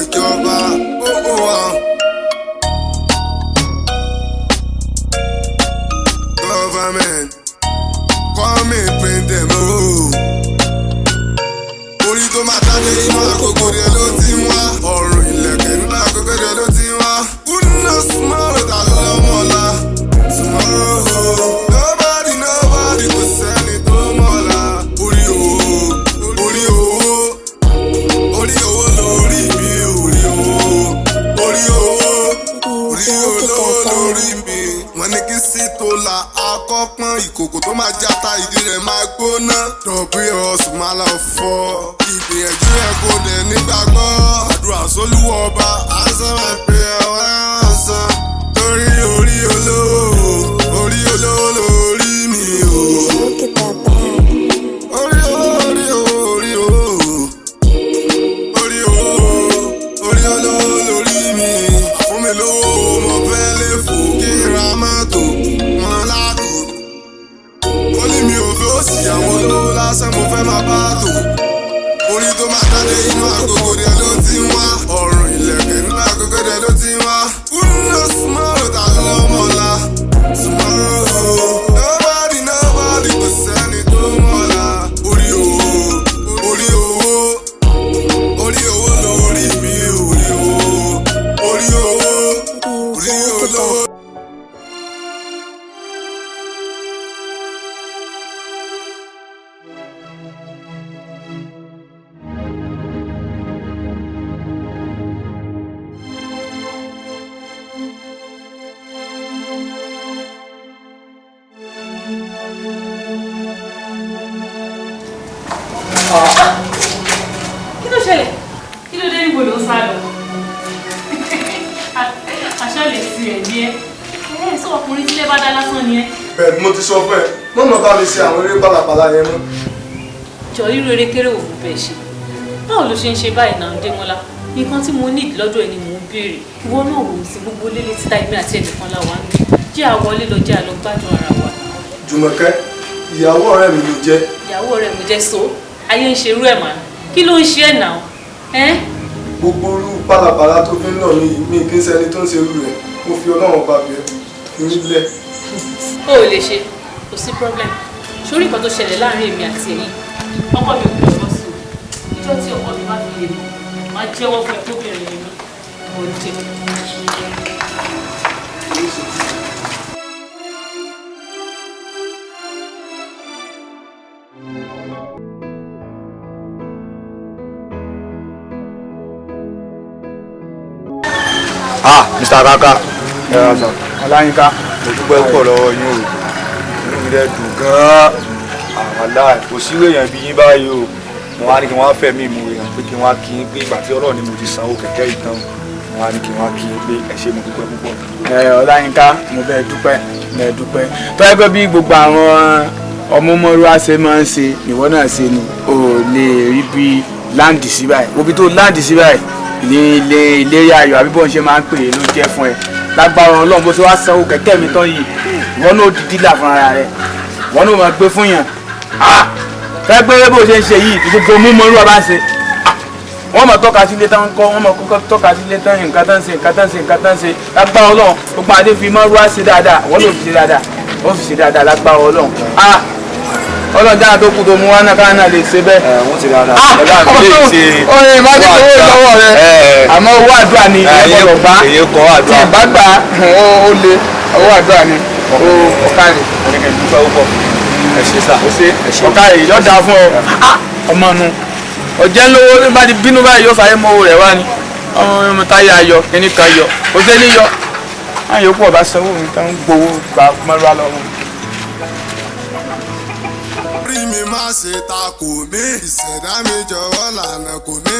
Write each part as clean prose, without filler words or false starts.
ìjọba gbogbo wa. Government come and bring them home. Orí tó máa dáná inú àkókò rẹ̀ ló ti wá. Ọ̀run ìlẹ̀kẹ̀ nínú àkókò rẹ̀ ló ti wá. Who knows tomorrow ta ló lọ́mọ́lá? Tomorrow nobody kò sẹ́ni tó mọ̀lá. Orí owó lórí mi, orí owó lórí mi. Wọ́n ní kí sí tó la akọ́pọ́n ìkòkò tó máa játa ìdí rẹ̀ máa gbóná. Dọ̀bí ọ̀sùn máa lọ fọ́. Ìgbìyànjú ẹ̀ kò dẹ̀ nígbàgbọ́. Àdúrà sólúwọ̀ ọba àṣà máa pè ọwọ́ àṣà. Torí orí olówó lórí mi o. Orí olówó lórí mi. Fún mi lówó mo fẹ́ lè fò kí n ra mọ́tò wọn lágbo. Ó ní mi ò fẹ́ òsì àwọn olówó lásán mo fẹ́ máa bá tò. Orí tó máa dáná inú àkókò rẹ̀ ló ti wá. Ọ̀run ìlẹ̀kẹ̀ nínú àkókò rẹ̀ ló ti wá. Who knows tomorrow ta ló mọ̀lá? Tomorrow nobody kò sẹ́ni tó mọ̀lá. Orí owó lórí mi, orí olówó. Kí ló ṣẹlẹ̀? Kí ló dé níbo ló ń sá lọ? Aṣọ lè ti ẹ̀ bí ẹ́. Sọ ọkùnrin tí lè bá dá lásán ni ẹ́. Bẹ́ẹ̀ mo ti sọ fún ẹ, mọ́mọ́ bá mi ṣe àwọn eré pálapàla yẹn mọ́. Jọ irú eré kéré òun bẹ́ẹ̀ ṣe. Báwo ló ṣe ń ṣe báyìí náà Démọ́lá? Nǹkan tí mo need lọ́dọ̀ ẹni mò ń béèrè. Ìwọ náà wò ó sí gbogbo lélẹ̀ títa èmi àti ẹnìkan láwa ń lò. Jẹ́ àwọlé lọ jẹ́ àlọ́ gbádùn ara wa. Jùmọ̀kẹ́, ìyàwó ọ̀rẹ́ mi ló jẹ́. Ìyàwó rẹ̀ mo jẹ́ so. Ayé ń ṣerú ẹ̀ mà. Kí ló ń ṣe ẹ̀ náà? Gbogbo orú pálapàla tó fi ń nà mí yìí mi kí n ṣẹni tó ń ṣerú rẹ̀. Mo fi Ọlọ́run bá bẹ̀ nílẹ̀. O ò lè ṣe, kò sí problem. Sórí nǹkan tó ṣẹlẹ̀ láàrin èmi àti ẹ̀yin. Ọkọ mi ò gbọdọ̀ bọ́ sí o. Ìjọ́ tí ọkọ mi bá fi lè mọ̀, máa jẹ́wọ́ fún ẹ kóbìnrin yìí náà. Mo jẹ. Mr. Kaka, Ọláyínká, mo dúpẹ́ púpọ̀ lọ́wọ́ yín o. Inú mi dẹ̀ dùn gan-an. Àwàlá kò sí èèyàn bí yín báyìí o. Mo wá ní kí wọ́n fẹ́ mi mú èèyàn pé kí wọ́n kí n pé ìgbà tí Ọlọ́run ni mo ti sanwó kẹ̀kẹ́ ìtàn. Mo wá ní kí wọ́n kí n pé ẹ ṣé mo dúpẹ́ púpọ̀. Ọláyínká, mo bẹ̀ dúpẹ́. Tó yẹ pé bí gbogbo àwọn ọmọ mọ́rúwá ṣe máa ń ṣe ìwọ náà ṣe ni o lè rí bí láǹdì sí báyìí. Òbí tó láǹdì sí báyìí ní ìlérí ayọ̀ àbí bọ́n ṣe máa ń pè é ló jẹ́ fún ẹ. Lágbára Ọlọ́run bó ṣe wá sanwó kẹ̀kẹ́ mi tán yìí ìwọ náà di dílà fún ara rẹ ìwọ náà máa gbé fún yàn. Fẹ́ pé bó ṣe ń ṣe yìí gbogbo mú mọ́rúwá bá ń ṣe wọ́n mọ̀ tọ́ka sílé tán kọ́ wọ́n mọ̀ kọ́kọ́ tọ́ka sílé tán nǹkan tán ṣe lágbára Ọlọ́run gbogbo àdé fi mọ́rúwá ṣe dáadáa wọ́n ló fi ṣe dáadáa ó fi ṣe dáadáa lágbára Ọlọ́run. Ọlọ́run dáa tó kú tó mú wá náà káà náà lè ṣe bẹ́ẹ̀. Wọ́n ti dáadáa. Oye má ti owó lọ́wọ́ rẹ àmọ́ owó àdúrà ni ẹ̀kọ́ gbá èyí kọ́ àdúrà. tí ìbá gbà ó lé owó àdúrà ni ọ̀kárì. Ẹ̀kẹ́ dúpẹ́ púpọ̀. Ẹ ṣé sà. Ọ̀kárì yọ̀dà fún ọ ọmọ nu ọ̀jẹ̀ lówó bá ti bínú báyìí yóò fàyè mọ́ owó rẹ̀ wá ni ọmọ táyà ayọ̀ kíní kan yọ kò sẹ́ni yọ àyè pọ̀ bá sanwó mi tán gbowó gbà mọ́ra lọ́wọ́. Orí mi má ṣe takò mí, ìṣẹ̀dá mi jọ̀wọ́ lànà kò mí.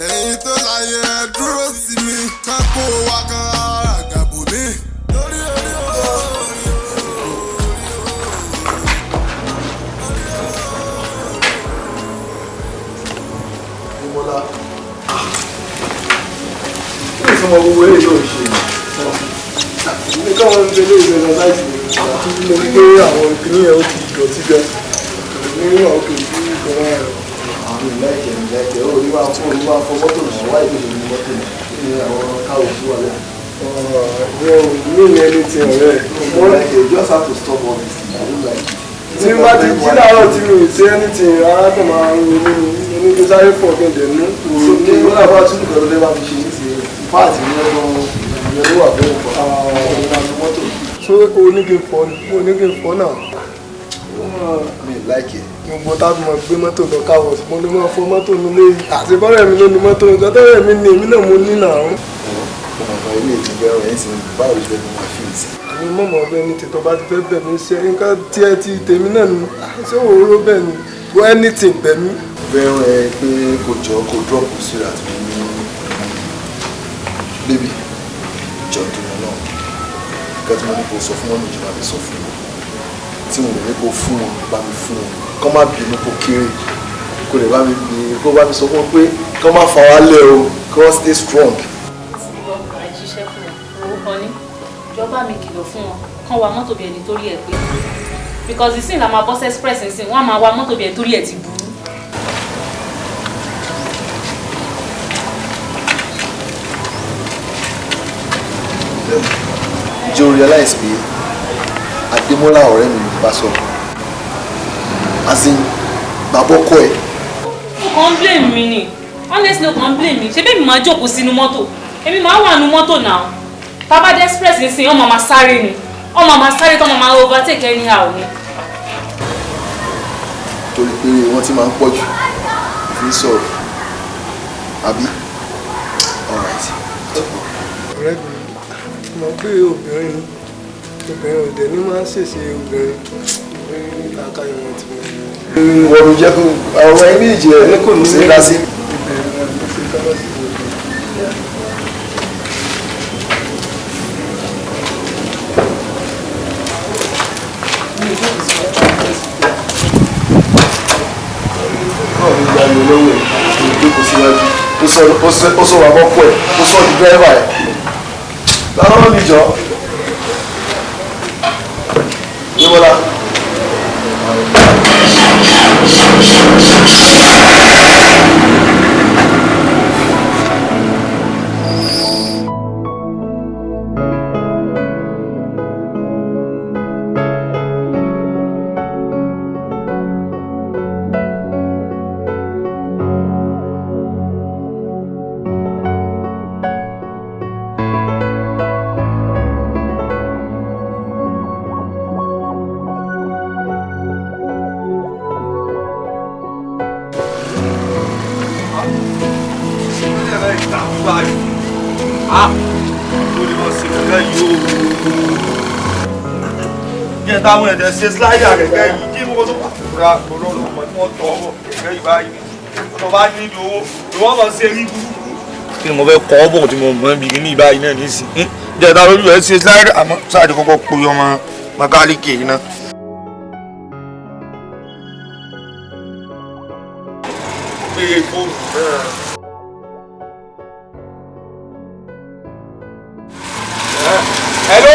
Ẹ̀yin tó láyé ẹ dúró sí mi, ká kó wa kan àgàbò mi. Lórí orí Ìmọ̀lá. Kí ni ìsọmọ gbogbo eré yóò ṣe? Ní káwọn ń tẹ́lẹ̀ ìgbẹ́jọ láìsí àti mo rí pé àwọn ìpínlẹ̀ ó ti dọ̀tí gan. Ní ọkọ̀ ìlú ìkọ̀wá rẹ̀. lẹ́kẹ̀ẹ́ ó rí wá fún olúwa fọ mọ́tò náà wáyé tó ṣe ní mọ́tò náà ní àwọn káwọ̀ sí wà lẹ́yìn. mi ní ẹni tí ọ̀rẹ́ mo lẹ́kẹ̀ẹ́ just have to stop all this thing I don't like it. tí n bá ti jí láàárọ̀ tí mi ò ṣe ẹni tí ara tó máa ń ronú mi ní kí sáré pọ̀ kí n dẹ̀ mú. sókè ó làbá tún nìkan ló lè bá fi ṣe ní ti páàtì ní ọgbọ́n ìyẹn ló wà bẹ́ẹ̀ fọ́ àwọn mọ́tò. ṣé oníke fọ́ náà. mi like it. gbogbo tábí mo gbé mọ́tò lọ káwọ̀ mo lè máa fọ mọ́tò mi lé àti bọ́rẹ̀ mi ló ní mọ́tò nǹkan tọ́rẹ̀ mi ní èmi náà mo ní náà. ọ̀nà ilé ìtìjẹ́ ọ̀rẹ́ ẹ̀sìn báwo ló fẹ́ mú wa fi ìsìn. àmì mọ̀mọ́ ọbẹ̀ ni tètò bá ti fẹ́ bẹ̀ mí ṣe nǹkan tí ẹ ti tèmi náà ni ṣé òróró bẹ̀ ni go anything bẹ̀ mí. bẹ́ẹ̀ ẹ pé kò jọ kó drop síra àti mi ní bébì jọ tó yẹn náà nǹkan tí mo ní kó sọ fún wọn ìjọba mi sọ fún wọn tí mo lè ní kó fún wọn bá mi fún wọn kọ́ má bínú kó kéré kó lè bá mi bí kó bá mi sọ fún wọn pé kọ́ má fà wá lẹ̀ o kọ́ stay strong. àjíṣẹ́ fún wọn owó kan ní ìjọba mi kìlọ̀ fún wọn kán wa mọ́tò bí ẹni torí ẹ̀ pé because ìsìn la máa bọ́ sí express ìsìn wọ́n á máa wa mọ́tò bí ẹni torí ẹ̀ ti burú. jẹ́ o realize pé Adémọ́lá ọ̀rẹ́ mi bá sọ̀rọ̀ asin bàbá ọkọ ẹ̀. ó kàn ń blame mi ni honestly ó kàn ń blame mi ṣé bẹ́ẹ̀ mi máa jókòó sínú mọ́tò èmi máa wà nínú mọ́tò náà tábàdé express nísìnyí ọmọ máa sáré ni ọmọ máa sáré tó ọmọ máa overtake anyhow ni. torí pé wọ́n ti máa ń pọ̀ jù òfin sọ̀rọ̀ àbí alright. ọ̀rẹ́ mi mo pé obìnrin ò dẹ̀ ní máa ń ṣèṣe obìnrin káàkiri wọn ti mọ̀ ní. wọ́n ló jẹ́ kó ọ̀rọ̀ ẹni ìjẹ́ kò ní sí lásì. náà ní ìgbà yìí lọ́wọ́ ẹ̀ ìjókòó síwájú ó sọ wà bọ́pọ̀ ẹ̀ ó sọ di dírẹ́fà ẹ̀ lọ́wọ́ níjọ́ Yíwọ́lá. táwọn ẹ̀dẹ̀ ṣe sláìdà kẹ̀kẹ́ yìí kí wọ́n tó ra ọlọ́run ọmọ tí wọ́n tọ́ ọmọ kẹ̀kẹ́ yìí báyìí tó bá ní ìdí owó ni wọ́n máa ṣe rí burúkú. kí ni mo fẹ́ kọ́ bọ̀ tí mo mọ̀ bí ní ìbáyìí náà nísìnyí jẹ́ta lójú ẹ̀ ṣe sláìdà àmọ́ sáàdì kọ́kọ́ pe ọmọ mẹkáníìkì yìí náà. Hello?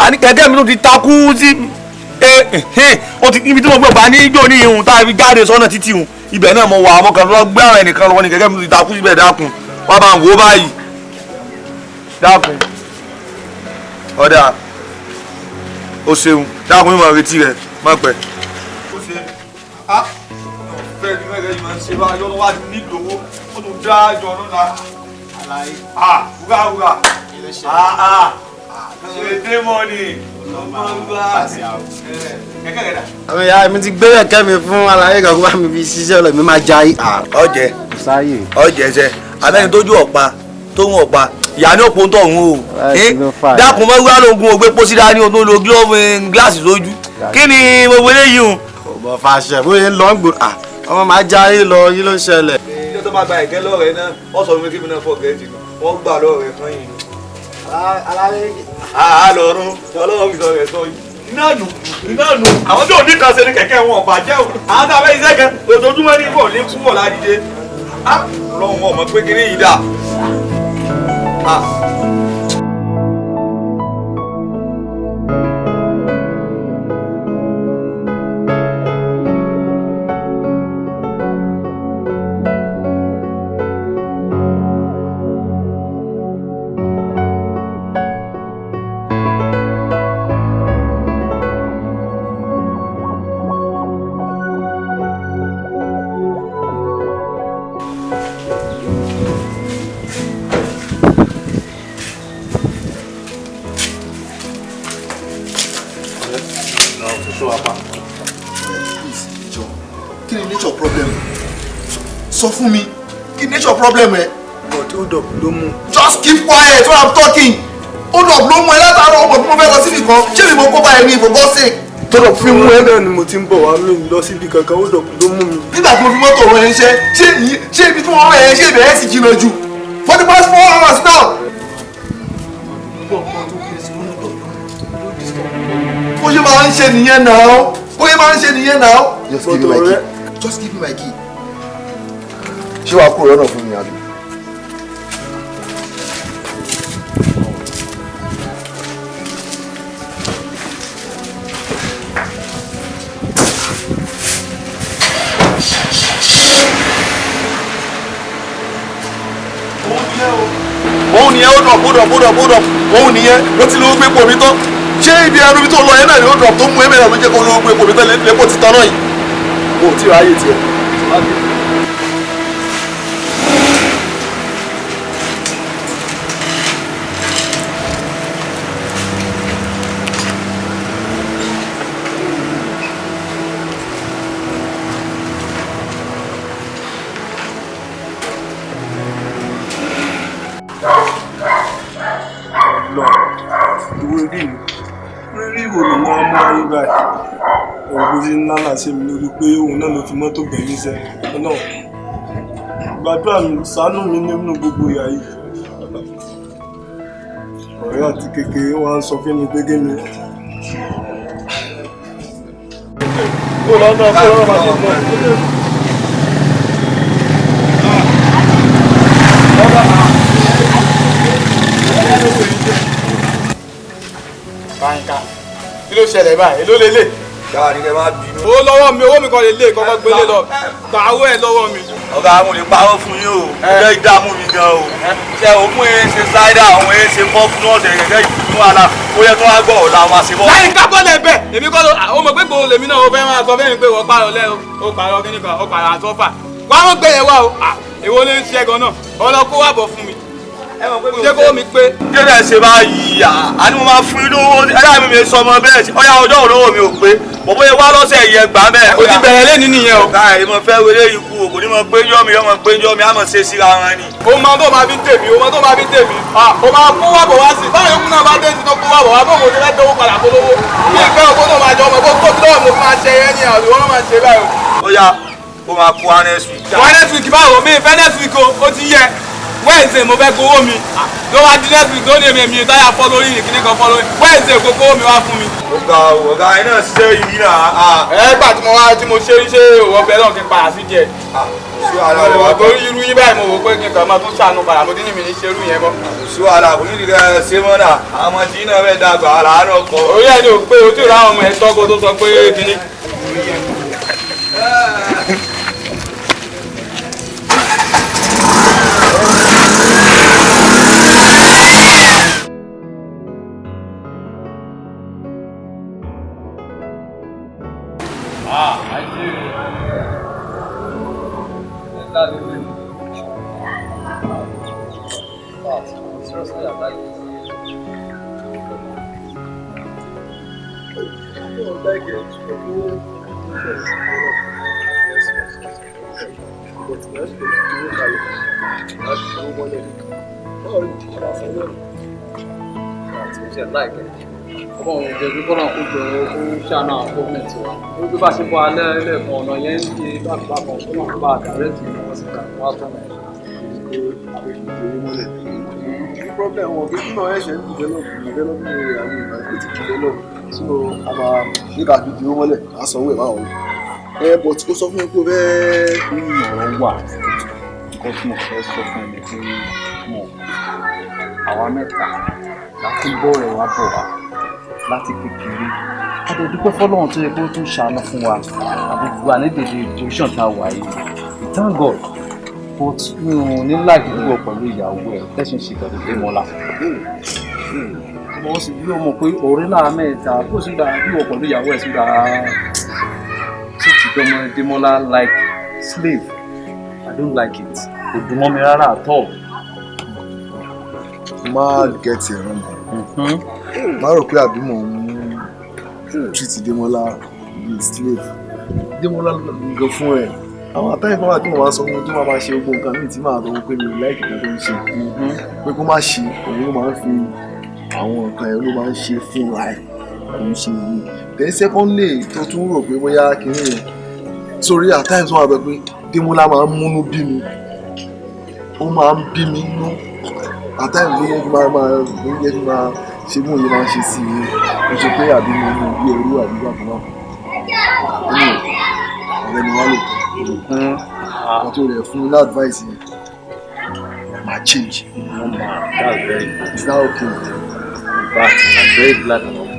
Àní kẹ̀kẹ́ mi tó ti takú sí ó ti ibi tí mo gbé ọgbà ní ijó ní ihun tá a fi jáde sọ́nà títì ihun ibẹ̀ náà mo wà ọmọ kan lọ gbé àwọn ẹnìkan lọ́wọ́ ní kẹ̀kẹ́ mi tó ti takú síbẹ̀ dákun wá bá ń wò ó báyìí dákun ọ̀dà o ṣeun dákun mi máa retí rẹ̀ má pẹ́. ó ṣe fẹ́ẹ́ ní mẹ́rẹ̀ yìí máa ń ṣe báyìí lọ́wọ́ wá nílò owó ó tún dá ìjọ náà àlàyé wúrà ṣèdè mọ́ni àwọn ìyá mi ti gbé kẹ̀kẹ́ mi fún aláyé kan kó bá mi fi ṣiṣẹ́ lọ mi máa ja ọjẹ ọjẹ abẹ́ni tójú ọ̀pá tóun ọ̀pá ìyá ní òpó ń tọ̀hún o dákun mọ́ wíwá lóògùn ògbé pósí dání o tó lo gíláàsì lójú kí ni gbogbo eléyìí o. ọmọ fàṣẹ bóyá ń lọ ń gbòòrò ọmọ máa já yín lọ yín ló ń ṣẹlẹ̀. ilé tó máa gba ẹ̀gẹ́ lọ́rẹ̀ẹ́ náà wọ́n sọ fún mi kí mi náà fọ́ gẹ̀ẹ́jì wọ́n gbà lọ́rẹ̀ẹ́ kan yìí. Alọ́run ọlọ́run fi sọ rẹ̀ sọ yìí. Iná nù àwọn tó ní kan ṣe ní kẹ̀kẹ́ wọn ọ̀bà jẹ́ o. Àwọn tó abẹ́ iṣẹ́ kan ojoojúmọ́ ní bọ̀ ní púpọ̀ ládìde. Ọlọ́run wọn mọ̀ pé kí ní yìí dà. sọ fún mi kí nature problem ẹ. but hold up ló mú. just keep quiet when I'm talking. Hold up ló mú ẹ látàárọ̀ ọmọ tí mo fẹ́ lọ síbi kan ṣé mi mo kó báyìí ní for God's sake. hold up fi mú ẹ náà ni mo ti ń bọ̀ wá mi lọ síbi kankan hold up ló mú mi. nígbà tí mo fi mọ́tò rán ẹ ṣé ibi tí wọ́n rán ẹ ṣé ibẹ̀ sì jìnnà jù for the past 4 hours now. bóyá máa ń ṣe nìyẹn náà just give me my key just give me my key. ṣé wàá kúrò lọ́nà fún mi àbí. òun nìyẹn ó dọ̀ òun nìyẹn ló ti lówó gbé pò mí tán ṣé ibi ẹrú mi tó lọ yẹn náà ni ó dọ̀ tó mú ẹ̀mẹ́rẹ̀ ló jẹ́ kó lówó gbé pò mí tán lẹ́pọ̀ ti tán náà yìí mo ò tí ì ráyè tiẹ̀. Nana ṣe mi lórí pé òun náà ló fi mọ́tò gbẹ̀mí sẹ́ náà gbàdúrà mi ṣàánú mi nínú gbogbo ìyá yìí ọ̀rẹ́ àti kékeré wọn sọ fún mi pé kí ni. Báyìíká kí ló ṣẹlẹ̀ báyìí èló lélẹ̀. káàdì kẹ máa bínú. owó lọ́wọ́ mi owó mi kan lè lé kọ́kọ́ gbélé lọ gba owó ẹ̀ lọ́wọ́ mi. ọ̀gá àwọn olè parọ́ fún yín o ẹgbẹ́ ìdààmú mi gan o ṣe òun ẹ̀ ṣe ṣáídà àwọn ẹ̀ ṣe fọ́ọ̀kù náà ṣe gẹ́gẹ́ ìfún wàhálà ó yẹ kí wọ́n á gbọ́ ọ̀la àwọn àṣebọ́. láyé ká bọ́lẹ̀ bẹ́ẹ̀ èmi kọ́ ló ó mọ̀ pé gbòòrò lèmi náà ó fẹ́ máa sọ fẹ́mi pé wọ́n pààrọ̀ lẹ́ o pààrọ̀ kíní kan ó pààrọ̀ àtọ́fà wọ́n á mọ̀ gbé yẹn wá o èwo ló ń ṣe gan náà ọlọ́kó wà bọ̀ fún mi ṣé kó mi pé. kéde ṣe báyìí àní mo máa fún yín lówó ẹ̀yà mi sọ ọmọ bẹ́ẹ̀ ọ̀yà ọjọ́ olówó mi ò pé bọ̀bọ̀ yẹn wá lọ́sẹ̀ yẹ gbà mẹ́. o ti bẹ̀rẹ̀ lé nínú yẹn o. ọ̀gá ẹ̀ mo fẹ́ wọlé ikú o kò ní mọ pé yọ́ mi yọ́ mọ pé yọ́ mi á mọ̀ ṣe síra wọn ni. o máa tó máa fi tèmi o máa tó máa fi tèmi o máa kó wà bọ̀ wá sí báyọ̀ yókù náà bá dé ti tó kó wà bọ̀ wá bó mo ti fẹ́ dówó padà polówó bí ìgbẹ́ òkú tó máa jọ ọmọ bó tó lọ́wọ́ mo máa ṣe ẹni àwọn ìwọ́n máa ṣe báyìí. ó yá ó máa kó wa next week. wọ́n next week báwo mi fẹ́ next week o ti yẹ Wednesday mo fẹ́ gbowó mi ló wá di next week tó ní èmi táyà fọ́ lórí ìkíní kan fọ́ lórí Wednesday kó gbowó mi wá fún mi. ọ̀gá ẹ̀ náà ṣiṣẹ́ yìí náà. ẹ gbà tí mo wá tí mo ṣe òwò ọbẹ̀ náà kí n padà sí jẹ. sí wàhálà rẹ̀ torí irú yín báyìí mo wò pé kí n kàn máa tún ṣàánú padà mo ti ní mi ní ṣe irú yẹn mọ́. sí wàhálà kò ní ìdíkẹ́ ṣé mọ́ náà àwọn tí náà fẹ́ dàgbà àlàáfíà kọ. orí ẹni ò pé ojú ìrà àwọn ọmọ ẹ̀ tọ́kọ tó sọ pé kíní. ọmọ òun jẹ́ pípọ́ náà kó jọ ó ṣàánú àwọn gọ́ọ̀mẹ̀ntì wa ó bí bá ṣe bọ́ alẹ́ lẹ́ẹ̀kan ọ̀nà yẹn ń ṣe bákan tó náà bá àdàrẹ́tì wọn sí kan wá tọ́nà ní problem wọn bí náà ẹ̀ṣẹ̀ ń develop area ní ìgbà tó ti develop so àmà nígbà fi di owó mọ́lẹ̀ á sanwó ẹ̀ báwọn but ó sọ fún mi pé ó fẹ́ẹ́ ní ọ̀rọ̀ wà nǹkan tí mo fẹ́ sọ fún ẹni pé mọ̀ àwa mẹ́ta láti bọ́ ẹ̀ wá bọ̀ wá láti kékeré àti dúpẹ́ fọ́lọ́run tó yẹ kó tún ṣàánú fún wa àti wà ní dèdè position tá a wà yìí we thank God but mi ò ní láì dúró pẹ̀lú ìyàwó ẹ̀ tẹ̀sán ṣe pẹ̀lú Démọ́lá mo sì bí ọmọ pé ọ̀rẹ́ lára mẹ́ta bó sì dára bí wọ́n pẹ̀lú ìyàwó ẹ̀ sì dára títí dọ́mọ Démọ́lá like slave I don't like it kò dùn mọ́ mi rárá at all. má get it wrong má rò pé àbí mò ń treat Démọ́lá bíi slave Démọ́lá lọ fún ẹ àwọn àtàyè kan wà tí mo máa sọ fún mi tó máa ṣe gbogbo nǹkan míì tí màá lọ pé mi ò láìkì kan tó ń ṣe pé kó má ṣe òun ló máa ń fi àwọn nǹkan ẹ̀ ló máa ń ṣe fúnra ẹ̀ kò ń ṣe yìí then secondly tó tún rò pé bóyá kìíní yẹn sórí àtàyè tó wà bẹ pé Démọ́lá máa ń múnú bí mi ó máa ń bí mi nú àtàyè ló yẹ kí máa ṣe mú òye máa ṣe sí i ó ṣe pé àbí mi ní bí ẹrú àbí bàbá náà ọ̀rẹ́ ni wọ́n lè tẹ̀ ọ́ tó rẹ̀ fún ní advice yẹn máa change. That's very good. Is that okay? In fact, I'm very glad about it.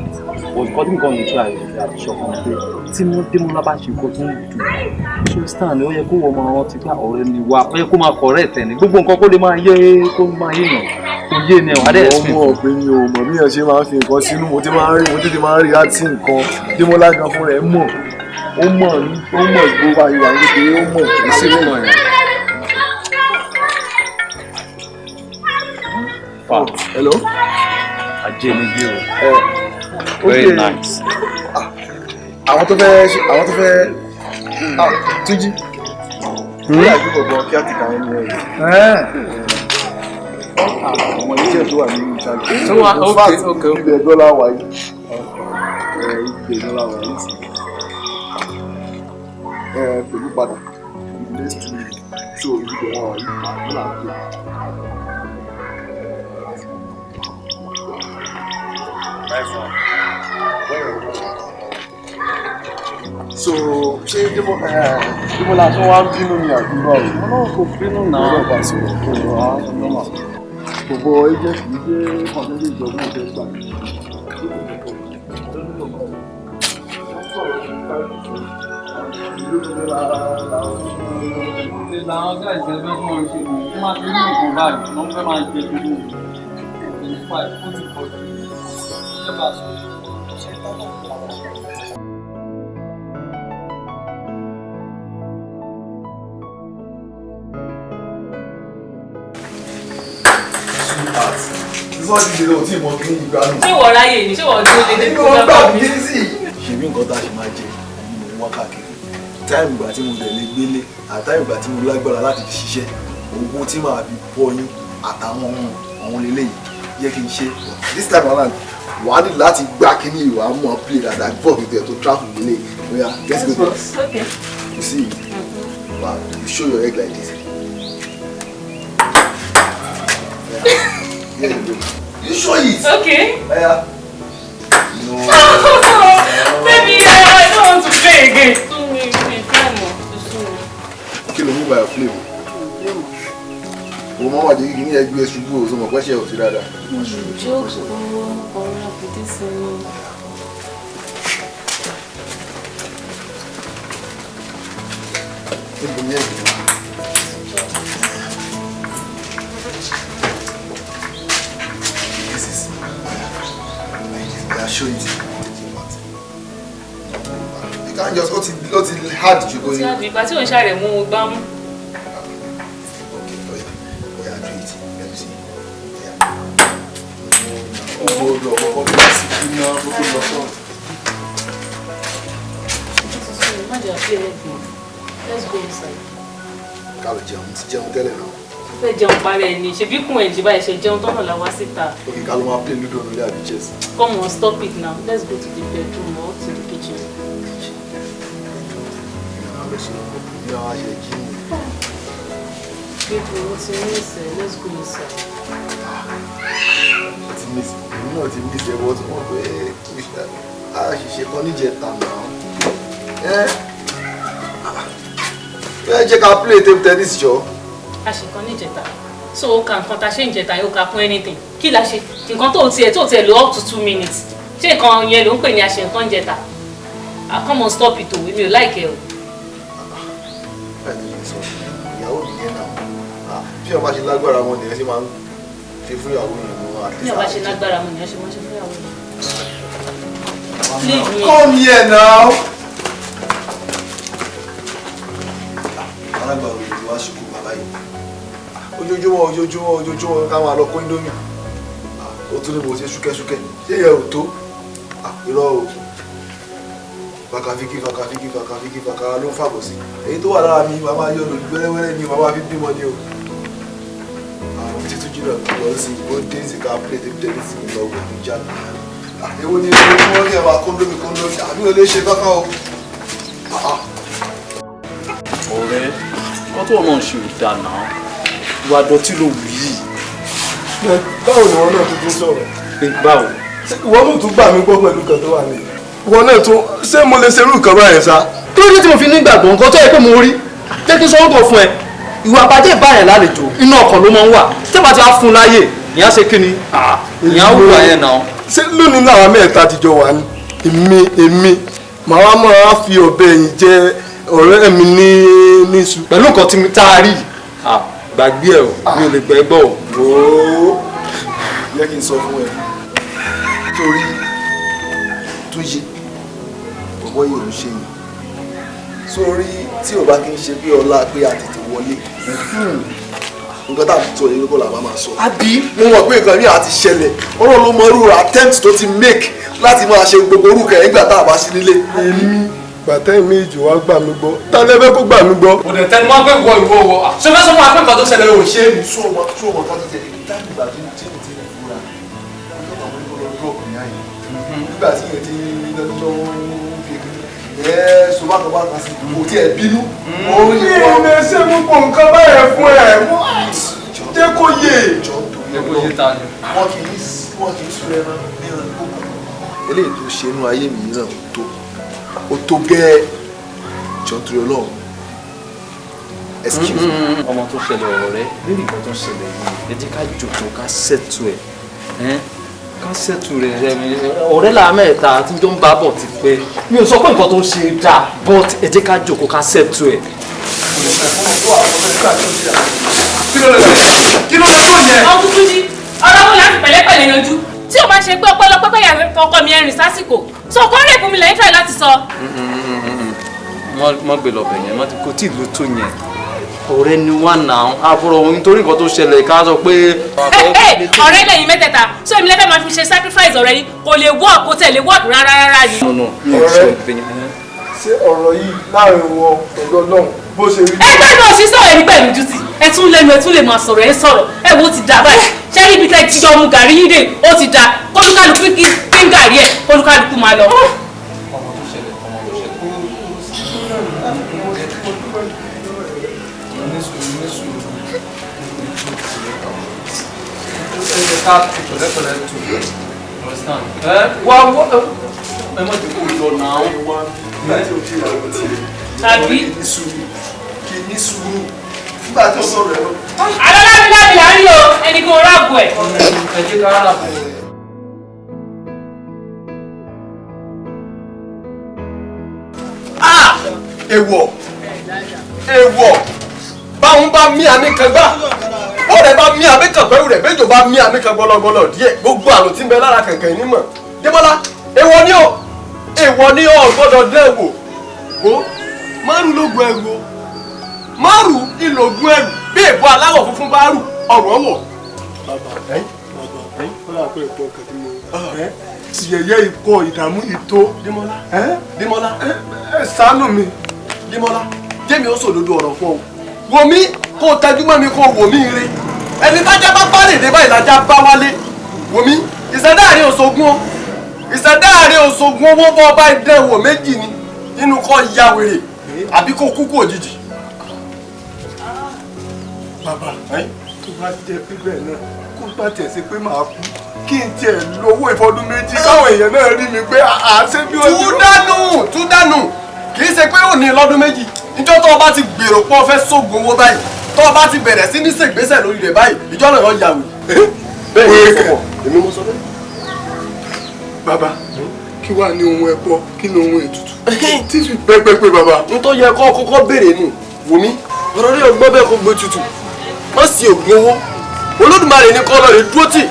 But God nǹkan mi try àti sọ fún mi pé tí mo Démọ́lá bá ṣe nǹkan tó ń dùn ṣé stand ó yẹ kó wọ́n máa rántí pé ọ̀rẹ́ ni wá ó yẹ kó máa correct ẹ̀ ní gbogbo nǹkan kó lè máa yé yéèyàn kò yé ni ọ̀hádẹ́ ẹ̀sìn. ọmọ ọ̀pẹ ni o mọ̀ bí yẹn ṣe máa ń fi nǹkan sínú mo tètè máa ń rí àti nǹkan Démọ́lá gan fún rẹ̀ mọ̀ ó mọ̀ gbogbo àyíwá ní kékeré ó mọ̀ ìṣẹ̀lẹ̀ náà yẹn. Hello. Ajé ni bí o. Very nice. Àwọn tó fẹ́ Túnjí. Ní àgbẹ̀bọ̀ kí á ti kà wọ́n ní ẹ̀yìn. Àwọn iṣẹ́ tó wà nínú ìṣàlẹ̀. Tó wà okay. Ibẹ̀ dọ́là wà yìí. Ibẹ̀ dọ́là wà yìí sí. Pẹ̀lú padà. Next week. So ibẹ̀ wà yìí. Dọ́là tó. So ṣé Démọ́lá tó wá ń bínú ní àdúrà o? Wọ́n náà kò bínú náà. Ọlọ́run bá sọ̀rọ̀ tó wá nọ́mà. Gbogbo agent yìí jẹ́ kọ̀ọ̀tẹ́lẹ̀ ìjọba ọ̀dọ́ gbà. Làwọn ọ̀gá ìṣẹ̀lẹ̀ fún wọn ṣe wọ́n máa fi ní nǹkan báyìí wọ́n fẹ́ máa jẹ gbogbo 25 ó ti pọ̀ jù. Ṣé bá a sọ? Wọ́n ti lè tí mo kí ní ìgbà nù. Ṣé wọ́n ráyè ni? Ṣé wọ́n dúró dédé tó wọ́n gbà lọ́wọ́ mí mi? sí. Ṣèbí nǹkan tá a ṣe máa jẹ ẹni mo wá káàkiri. Táìmù ìgbà tí mo dẹ̀ lè gbélé àtàìmù ìgbà tí mo lágbára láti fi ṣiṣẹ́ owó tí màá fi bọ́ yín àtàwọn àwọn lélẹ́yìí yẹ kí n ṣe. This time around wàá ní láti gbá kíní ìwà mọ̀ play dáadáa before we get to travel lélẹ̀. Oya let's go. Okay. You see, wow, you show your egg like this. Here you go. You show it. Okay. Yeah. No. Baby, I don't want to play again. Kí ló mú báyọ̀ flavour? Mo máa wà jẹ́ kí ní ẹgbẹ́ ṣubú o, so mo pẹ́ṣẹ̀ ò sí dáadáa. Jokes ọ̀rọ̀ àpótí sí ni. Níbo ní ẹ̀gbẹ́ wa? This is I show it. You can't just go to hard you go. Ti àdùn ìgbà tí ò ń ṣàrẹ̀ mú un gbá mú. Okay, do it. Let me see. Let's go inside. Ká lọ jẹun, ti jẹun tẹ́lẹ̀ náà. Ó fẹ́ jẹun parẹ́ ni, ṣebí kún ẹ̀ jìbá ẹ̀ṣẹ̀ jẹun tọ́nà la wá síta. Okay, ká ló máa play ludo lórí àbí chess. Come on, stop it now. Let's go to the bedroom or to the kitchen. Baby, what's in this? Let's go inside. Ti miss, èmi náà ti miss ẹ̀ wọ́n tí wọ́n pé àṣìṣe kan níjẹta náà. Ẹ jẹ́ ká play table tennis jọ. A ṣe kan níjẹta. So ó ka nǹkan ta ṣe ń jẹta yóò ka fún anything. Kí la ṣe? Nǹkan tó tiẹ̀ lò up to 2 minutes. Ṣé nǹkan yẹn ló ń pè ní àṣẹ nǹkan jẹta? Come on, stop it o. Èmi ò like ẹ o. Ìyàwó mi yẹn náà. Bí ọba ṣe lágbára wọn nìyẹn ṣe máa ń ṣe fún ìyàwó yẹn mọ́ àti. Bí ọba ṣe lágbára mo nìyẹn ṣe máa ṣe fún ìyàwó yẹn. Leave me. Come here now. Alágbà òye ti wá ṣùkú bàbá yìí. Ojoojúmọ́ ká máa lọ kó Indomie. Ó tún ní mo ṣe ṣúkẹ́ṣúkẹ́. Ṣé ìyẹn ò tó? Irọ́ o. Fakafiki ló ń fàbọ̀ sí. Èyí tó wà lára mi máa máa yọ lójú wẹ́rẹ́wẹ́rẹ́ ni máa máa fi bímọ ní o. Àwọn títún jìnnà lọ sí ó dé sí ká play table tennis ní lọ́wọ́ ní jáde. Èwo ni wọ́n ní ẹ̀wà kóńdómì àbí o lè ṣe kankan o. Ọ̀rẹ́ wọ́n tó ọ̀nà ṣe ò dáa náà ìwà dọ̀tí ló wù yìí. Báwo ni wọn náà tuntun sọ̀rọ̀? Báwo? Ìwọ náà tún gbà mí gbọ́ pẹ̀lú kan tó wà ní. Ìwọ náà tún ṣé mo lè ṣerú nǹkan báyẹn sá? Kí ló dé tí mo fi ní ìgbàgbọ́ nǹkan tó yẹ pé mo rí? Jẹ́ kí n sọ orúkọ fún ẹ. Ìwà àbájẹ́ ìbáyẹn lálejò inú ọkàn ló máa ń wà. Tí bá ti wá fún un láyè, ìyá ṣe kí ni? Ìyá wù ayẹn náà. Ṣé lónìí làwọn mẹ́ta ti jọ wà ní? Èmi màá wá máa fi ọ̀bẹ yìí jẹ ọ̀rẹ́ mi ní iṣu. Pẹ̀lú nǹkan tí tá a rí. Gbàgbé ẹ̀ o, mi ò lè gbẹ́ gbọ́ o. Jẹ́ kí n sọ fún ẹ. Torí tó yé ọwọ́ yìí ló ṣe yìí. Sórí tí ò bá kí n ṣe bí ọlá pé a tètè wọlé. Nǹkan tá a sọ yìí kó làbá máa sọ. Àbí mo mọ̀ pé nǹkan ní àti ṣẹlẹ̀ ọlọ́run ló mọ irú attempt tó ti make láti máa ṣe gbogbo orúkọ ẹ̀ nígbà tá a bá sí nílé. Èmi gbàtẹ́ méjì wá gbà mí gbọ́ ta lẹ fẹ́ kó gbà mí gbọ́. Kò dẹ̀ tẹnu máa ń pẹ́ wọ ìwọ wọ. Ṣé fẹ́ sọ fún wa pé nǹkan tó ṣẹlẹ̀ ò ṣe é ni? Sọ wọn ká tó tẹ̀lé táàbì ìgbà tí mo ti rẹ̀ fúra. Nígbà tí yẹn ti lọ́jọ́ fi ẹ̀ sọ bá kan bá kan sí kò tí ẹ̀ bínú. Ní ilé ṣé gbogbo nǹkan báyẹn fún ẹ jẹ́ kó yé. Wọ́n kì í sún ẹ máa ní ọ̀nà gbogbo. Eléyìí tó ṣe inú ayé mi náà ó tó gẹ́ẹ́ jọ torí Ọlọ́run. Excuse me. Ọmọ tó ṣẹlẹ̀ ọ̀rẹ́ lórí nǹkan tó ṣẹlẹ̀ yìí ẹ jẹ́ ká jòkó ká ṣètò ẹ̀ ká ṣètò rẹ̀ ọ̀rẹ́ làmẹ́ta tí jọ ń bá bọ̀ ti pẹ́ mi ò sọ pé nǹkan tó ṣe dáa but ẹ jẹ́ ká jòkó ká ṣètò ẹ̀. Kí ló dé tó yẹ? Ọkùn tún jí ọlọ́wọ́ láti pẹ̀lẹ́pẹ̀lẹ́ yanjú tí o bá ṣe pé ọpọlọpọ pé ọkọ mi ẹrìn sásìkò sọ kọ́ rẹ̀ fún mi lẹ́yìn fẹ́ láti sọ. Mọ́ gbé lọ́bẹ̀ yẹn kò tí ì ló tó yẹn ọ̀rẹ́ ni wà náà àbúrò òun nítorí nǹkan tó ṣẹlẹ̀ ká sọ pé. ọ̀rẹ́ lẹ́yìn mẹ́tẹ̀ẹ̀ta so èmi lẹ́fẹ̀ẹ́ máa fi ṣe sacrifice ọ̀rẹ́ yìí kò lè work kò tẹ̀ lè work rárá ni. Ṣé ọ̀rọ̀ yìí láàrin wọn pẹ̀lú Ọlọ́run bó ṣe rí. Ẹgbẹ́ náà ṣí sọ̀rọ̀ ẹni pẹ̀lú jùtì ẹ tún lẹ́nu ẹ tún lè máa sọ̀rọ̀ ẹ sọ̀rọ̀ ẹ wo ti dà báyìí ṣé níbi tẹ́ ti jọ mu gàrí yín dé ó ti dà kólúkálukú kí ń gàrí ẹ kólúkálukú máa lọ. Tàbí. Kì í ní sùúrù nígbà tó sọ̀rọ̀ ẹ̀ lọ. Alọ́lábílábí là ń lò ẹni kò ráàbù ẹ̀. Ẹ jẹ́ ká rà fún ẹ. Èèwọ̀ báwọn bá mí àníkàngbá ọ̀rẹ́ bá mí àbíkàngbẹ́rù rẹ̀ méjò bá mí àníkàngbọ́lọ́gbọ́lọ́ díẹ̀ gbogbo àrùn tí ń bẹ lára kànkàn nímọ̀. Débọ́lá èèwọ̀ ni ó gbọ́dọ̀ dẹ́ wò márùn lóògùn ẹrù o márùn ìlògùn ẹrù bí èbó aláwọ̀ funfun bá rù ọ̀rọ̀ wọ̀. Bàbá kọ́lá pé ìpọ̀ kẹ́tí mo ti yẹ̀yẹ́ ikọ̀ ìdààmú ìtó. Dímọ́lá ẹ ṣàánú mi. Dímọ́lá jẹ́mi ó sòdodo ọ̀rọ̀ fún ọ wò mí kó o tẹjú mọ́ mi kó o wò mí ire ẹni tájá bá bá lè dé báyìí lájá bá wálé wò mí ìṣẹ̀dáàrin òṣogún owó bọ́ ọba ìdẹ́wò méjì ni nínú kọ́ ya wèrè àbí kó kúkú òjijì. Bàbá tó bá jẹ́ bíbẹ̀ náà kó bá tẹ̀ sí pé màá kú kí n tiẹ̀ lówó ìfọdún méjì káwọn èèyàn náà rí mi pé àṣẹ bí ó ti. tú dànù kì í ṣe pé ò ní lọ́dún méjì níjọ́ tó o bá ti gbèrò pé o fẹ́ sóògùn owó báyìí tó o bá ti bẹ̀rẹ̀ sí ní ṣègbésẹ̀ lórí rẹ̀ báyìí ìjọ náà yọ yàwó. Bẹ́ẹ̀ ni mo sọ èmi mo sọ bẹ́ẹ̀. Bàbá kí wàá ní ohun ẹbọ kí ni ohun ètùtù tí fi pẹ́pẹ́pẹ́ bàbá. n tó yẹ kó kọ́kọ́ béèrè nù wò mí ọ̀rọ̀ rí ọgbọ́n bẹ́ẹ̀ kó gbé tutù wọ́n sì ògùn owó Olódùmarè ní kọ́ lọ́ọ̀rẹ́ dúró tì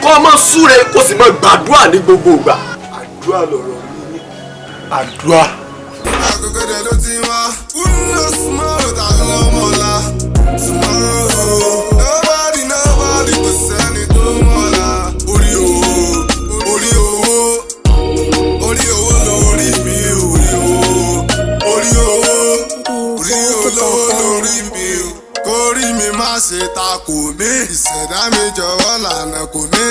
kọ́ ọ máa súre kó sì máa gbàdúrà ní gbogbo ìgbà. Àdúrà lọ̀rọ̀ mi ní àdúrà. Àgùgẹ́dẹ̀ ló ti wá wúlò small àlọ́mọ́lá tomorrow nobody kò sẹ́ni tó mọ́lá orí owó lórí mi orí owó. mi. Ìṣẹ̀dá mi jọ̀wọ́ lànà kò mí.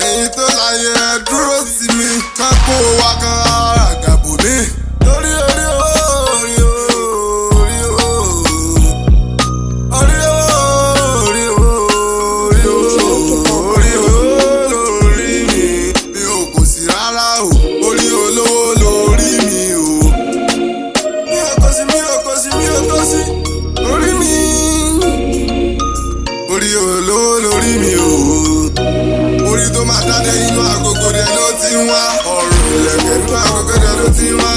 Ẹ̀yin tó láyé ẹ dúró sí mi. Ká kó wa kan àgàbò mi. Lórí orí orí orí orí orí orí lórí mi. Mi ò kò sí rárá o. Orí olówó lórí mi o. Mi ò kò sí lórí mi. Orí olówó lórí mi o. Orí tó máa dáadé inú agogo dẹ ló ti ń wá. Ọ̀rùn ìlẹ̀kẹ̀ inú agogo dẹ ló ti ń wá.